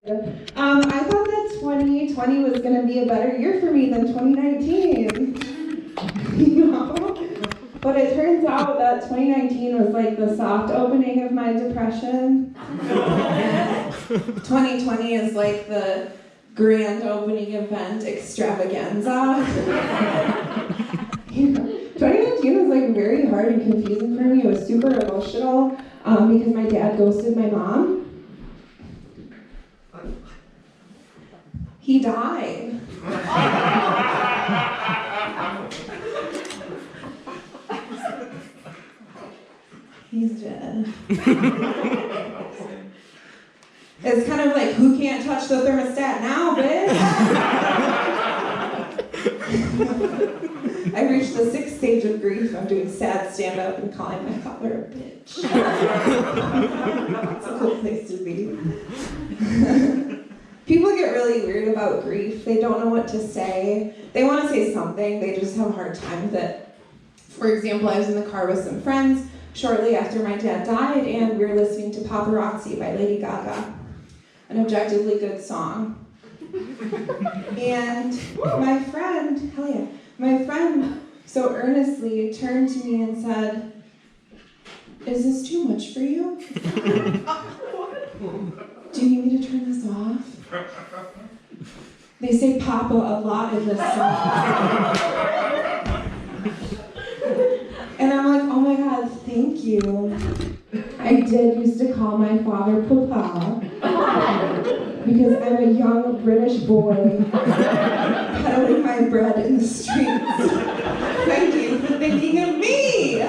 I thought that 2020 was going to be a better year for me than 2019. You know? But it turns out that 2019 was like the soft opening of my depression. 2020 is like the grand opening event extravaganza. 2019 was like very hard and confusing for me. It was super emotional because my dad ghosted my mom. He died. He's dead. It's kind of like, who can't touch the thermostat now, bitch? I reached the 6th stage of grief. I'm doing sad stand-up and calling my father a bitch. It's a cool place to be. People get really weird about grief. They don't know what to say. They want to say something, they just have a hard time with it. For example, I was in the car with some friends shortly after my dad died, and we were listening to Paparazzi by Lady Gaga, an objectively good song. And my friend so earnestly turned to me and said, "Is this too much for you? Do you need me to turn this off?" They say Papa a lot in this song. And I'm like, oh my God, thank you. I did used to call my father Papa because I'm a young British boy peddling my bread in the streets. Thank you for thinking of me.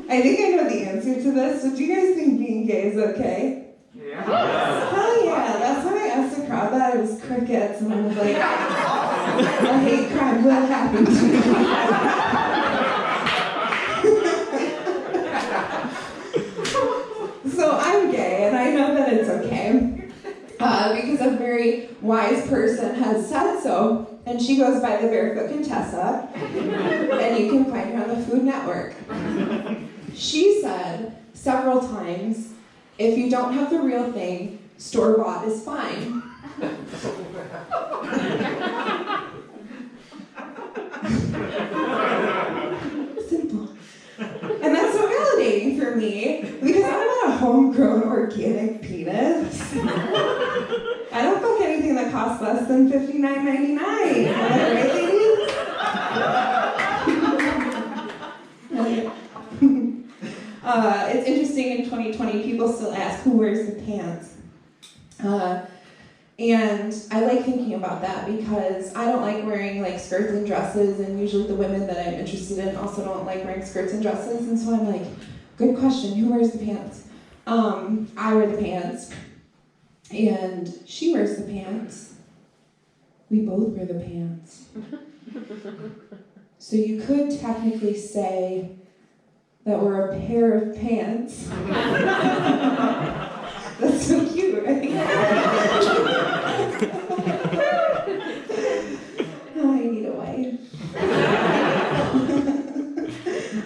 I think I know the answer to this. So do you guys think being gay is okay? Yeah. Hell yeah. Last time I asked the crowd that, it was crickets, and I was like, I hate crime, what happened to me? So I'm gay, and I know that it's okay. Because a very wise person has said so, and she goes by the Barefoot Contessa, and you can find her on the Food Network. She said several times, if you don't have the real thing, store-bought is fine. Simple. And that's so validating for me, because I'm not a homegrown organic penis. I don't fuck anything that costs less than $59.99. Right, ladies? It's interesting, in 2020, people still ask who wears the pants. And I like thinking about that because I don't like wearing like skirts and dresses, and usually the women that I'm interested in also don't like wearing skirts and dresses, and so I'm like, good question, who wears the pants? I wear the pants, and she wears the pants. We both wear the pants. So you could technically say that we're a pair of pants. That's so cute, right? Oh, I need a wife.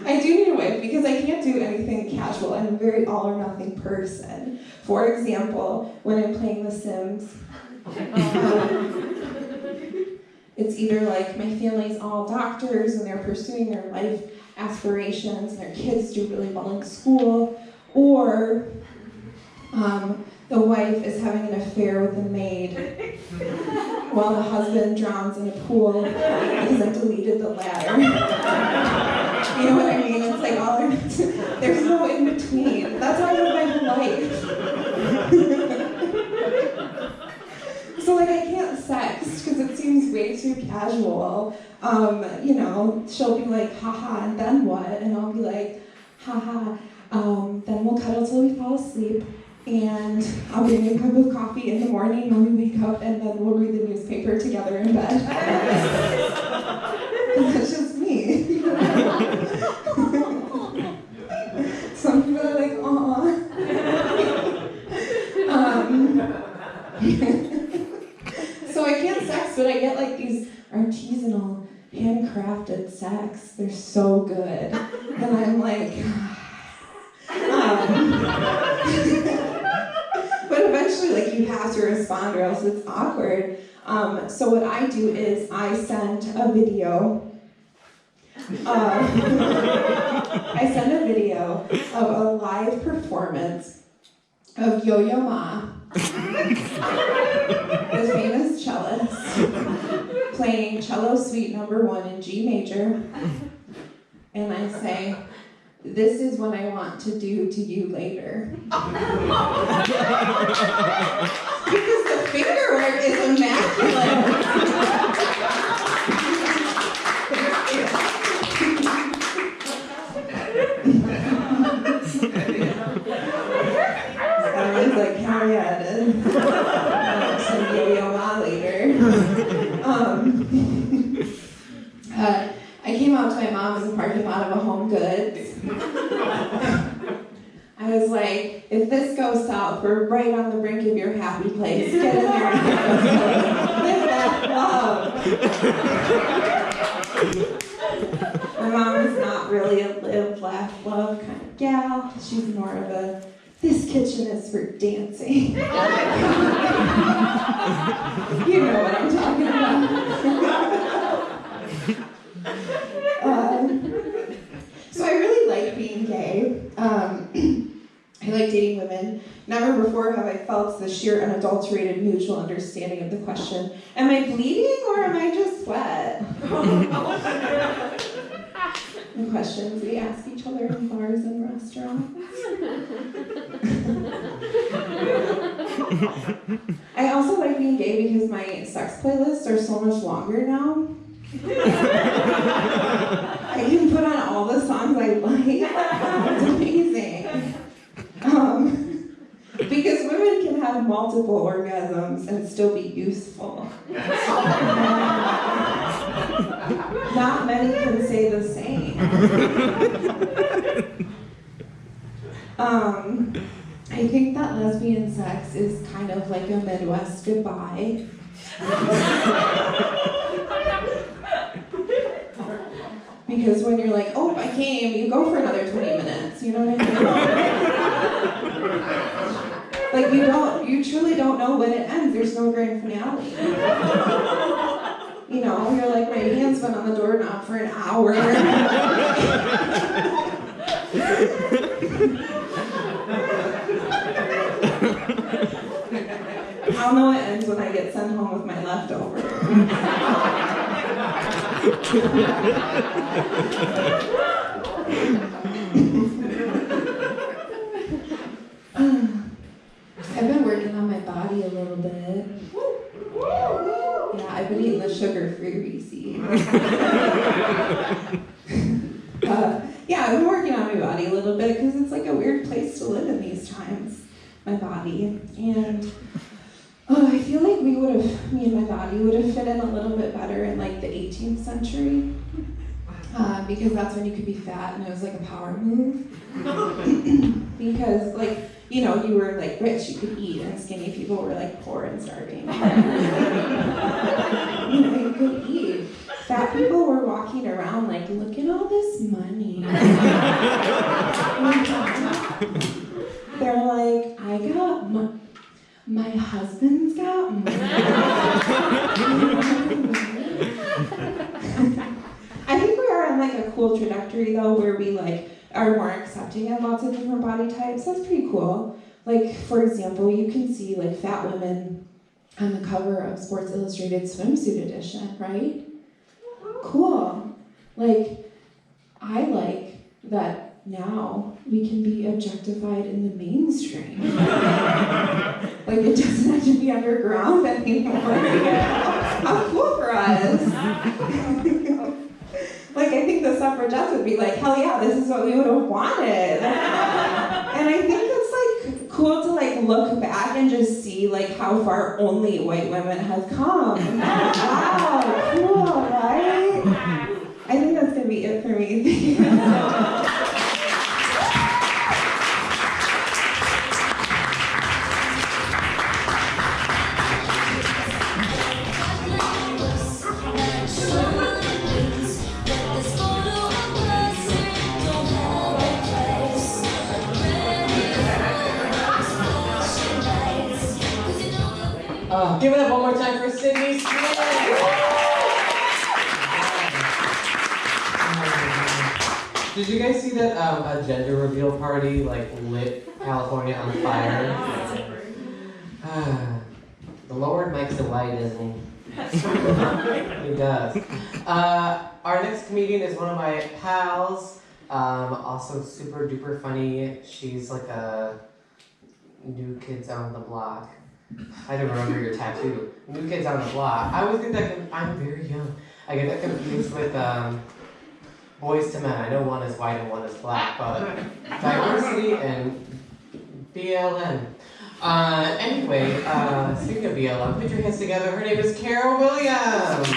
I do need a wife because I can't do anything casual. I'm a very all or nothing person. For example, when I'm playing The Sims, it's either like my family's all doctors and they're pursuing their life aspirations and their kids do really well in school, or the wife is having an affair with the maid while the husband drowns in a pool because I deleted the ladder. You know what I mean? It's like all there's no in between. That's how I live my whole life. So like I can't sex because it seems way too casual. You know, she'll be like, haha, and then what? And I'll be like, haha, then we'll cuddle till we fall asleep, and I'll bring you a cup of coffee in the morning when we wake up, and then we'll read the newspaper together in bed. That's just me. Some people are like, aw. So I can't sex, but I get like these artisanal handcrafted sex. They're so good. And I'm like, but eventually, like, you have to respond or else it's awkward. So what I do is I send a video. I send a video of a live performance of Yo-Yo Ma, the famous cellist, playing cello suite number 1 in G major. And I say, "This is what I want to do to you later." Because the finger work is immaculate. Everyone's like, hell yeah, it is. Some Yo-Yo Ma later. I came out to my mom in the parking lot of a Home Goods. I was like, if this goes south, we're right on the brink of your happy place. Get in there and live that love. My mom is not really a live, laugh, love kind of gal. She's more of a, this kitchen is for dancing. You know what I'm talking about. So I really like being gay. I like dating women. Never before have I felt the sheer unadulterated mutual understanding of the question, am I bleeding or am I just wet? The questions we ask each other in bars and restaurants. I also like being gay because my sex playlists are so much longer now. I can put on all the songs I like. It's amazing. Because women can have multiple orgasms and still be useful. Not many can say the same. I think that lesbian sex is kind of like a Midwest goodbye. Because when you're like, oh, I came, you go for another 20 minutes, you know what I mean? Like you truly don't know when it ends. There's no grand finale. You know, you're like, my hand's been on the doorknob for an hour. I'll know it ends when I get sent home with my leftovers. I've been working on my body a little bit. Yeah, I've been eating the sugar-free Reese's. Yeah, I've been working on my body a little bit because it's like a weird place to live in these times, my body. And I feel like me and my body would have fit in a little bit better in like the 18th century. Because that's when you could be fat and it was like a power move. Because like, you know, you were like rich, you could eat, and skinny people were like poor and starving. You know, you could eat. Fat people were walking around like, look at all this money. They're like, I got my husband's got money. I think we are on like a cool trajectory though, where we like are more accepting of lots of different body types. That's pretty cool. Like, for example, you can see like fat women on the cover of Sports Illustrated swimsuit edition, right? Cool. Like, I like that now we can be objectified in the mainstream. Like, it doesn't have to be underground anymore. How cool for us. Like, I think the suffragettes would be like, hell yeah, this is what we would have wanted. And I think it's like cool to like look back and just see like how far only white women have come. Wow, cool, right? I think that's gonna be it for me. Give it up one more time for Sydney Smith. Did you guys see that a gender reveal party like lit California on fire? The Lord makes it white, doesn't he? He does. Our next comedian is one of my pals. Also super duper funny. She's like a New Kids on the Block. I don't remember your tattoo. New Kids on the Block. I always get that. I'm very young. I get that confused with Boys to Men. I know one is white and one is black, but diversity and BLM. Anyway, speaking of BLM, put your hands together. Her name is Carol Williams.